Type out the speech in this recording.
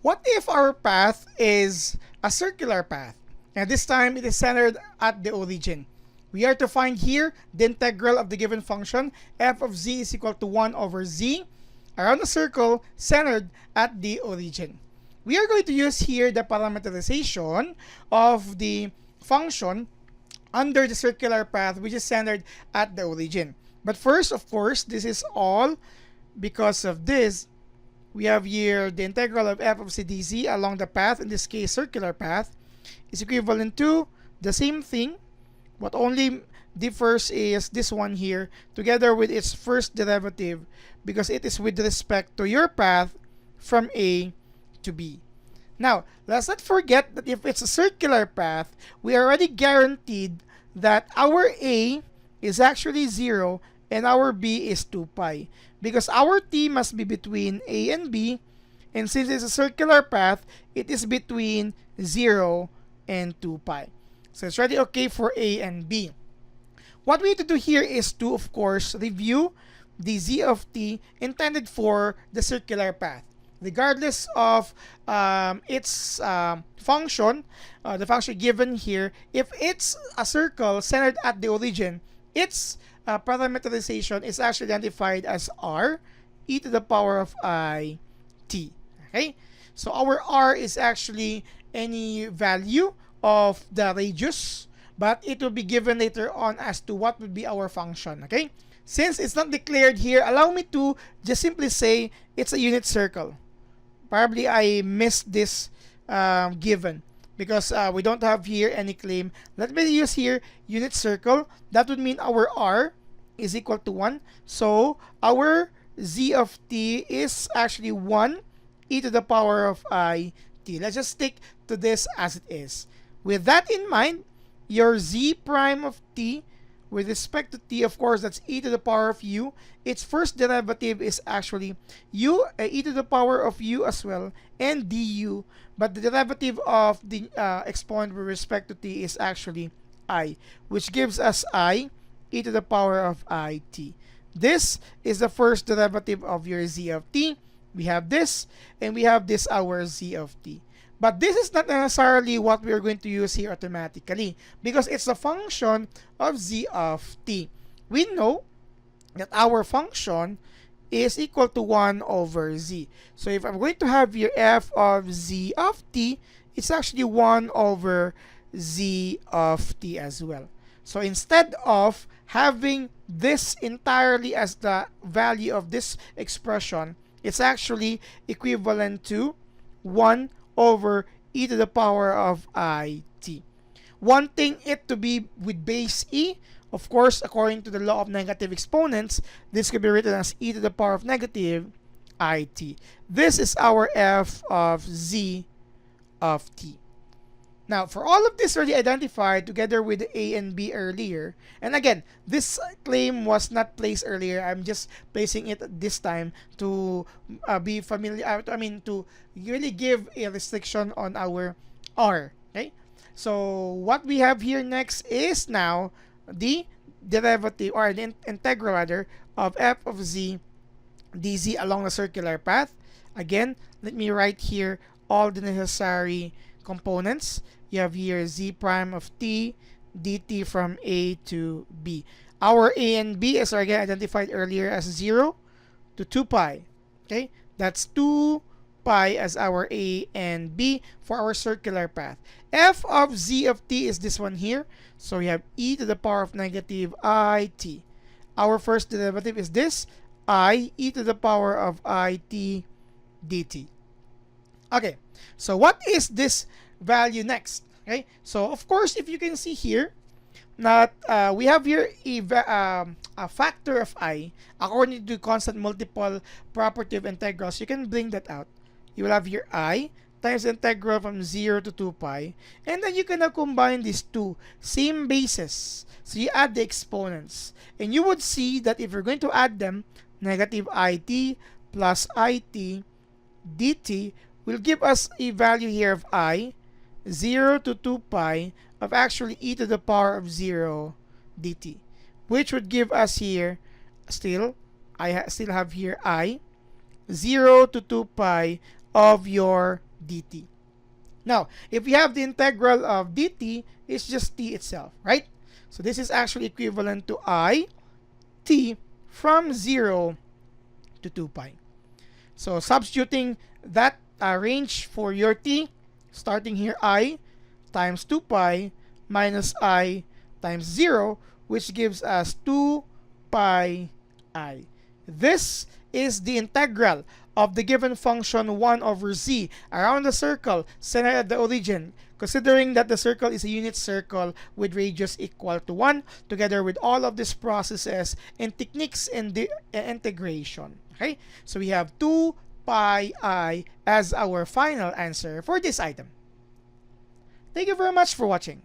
What if our path is a circular path? And this time it is centered at the origin. We are to find here the integral of the given function f of z is equal to 1 over z around a circle centered at the origin. We are going to use here the parameterization of the function under the circular path which is centered at the origin. But first, of course, this is all because of this. We have here the integral of f of c dz along the path, in this case circular path, is equivalent to the same thing. What only differs is this one here together with its first derivative, because it is with respect to your path from A to B. Now, let's not forget that if it's a circular path, we are already guaranteed that our A is actually 0 and our B is 2 pi. Because our t must be between A and B, and since it's a circular path, it is between 0 and 2 pi. So it's already okay for A and B. What we need to do here is to, of course, review the z of t intended for the circular path. Regardless of its function, the function given here, if it's a circle centered at the origin, its parameterization is actually identified as r e to the power of I t. Okay? So our r is actually any value of the radius, but it will be given later on as to what would be our function. Okay? Since it's not declared here, allow me to just simply say it's a unit circle. Probably I missed this given because we don't have here any claim. Let me use here unit circle. That would mean our r is equal to 1. So our z of t is actually 1 e to the power of I t. Let's just stick to this as it is. With that in mind, your z prime of t with respect to t, of course, that's e to the power of u. Its first derivative is actually u, e to the power of u as well, and du. But the derivative of the exponent with respect to t is actually I, which gives us I e to the power of it. This is the first derivative of your z of t. We have this, and we have this, our z of t. But this is not necessarily what we are going to use here automatically, because it's a function of z of t. We know that our function is equal to 1 over z. So if I'm going to have here f of z of t, it's actually 1 over z of t as well. So instead of having this entirely as the value of this expression, it's actually equivalent to 1 over e to the power of it. Wanting it to be with base e, of course, according to the law of negative exponents, this could be written as e to the power of negative it. This is our f of z of t. Now, for all of this already identified together with A and B earlier, and again, this claim was not placed earlier. I'm just placing it this time to be familiar, to really give a restriction on our R. Okay? So, what we have here next is now the derivative, or the integral rather, of f of z dz along the circular path. Again, let me write here all the necessary components. You have here z prime of t dt from A to B. Our A and B is again identified earlier as 0 to 2 pi. Okay, that's 2 pi as our A and B for our circular path. F of z of t is this one here. So we have e to the power of negative it. Our first derivative is this, I e to the power of it dt. Okay, so what is this value next? Okay, so of course, if you can see here, that we have here a factor of I according to constant multiple property of integrals. You can bring that out. You will have here I times the integral from 0 to 2 pi, and then you can now combine these two same bases. So you add the exponents, and you would see that if you're going to add them, negative it plus it dt will give us a value here of I 0 to 2 pi of actually e to the power of 0 dt, which would give us here still, still have here I 0 to 2 pi of your dt. Now, if we have the integral of dt, it's just t itself, right? So this is actually equivalent to I t from 0 to 2 pi. So substituting that range for your t, starting here I times 2 pi minus I times 0, which gives us 2 pi I. This is the integral of the given function 1 over z around the circle centered at the origin, considering that the circle is a unit circle with radius equal to 1, together with all of these processes and techniques in the integration. Okay, so we have 2 pi I as our final answer for this item. Thank you very much for watching.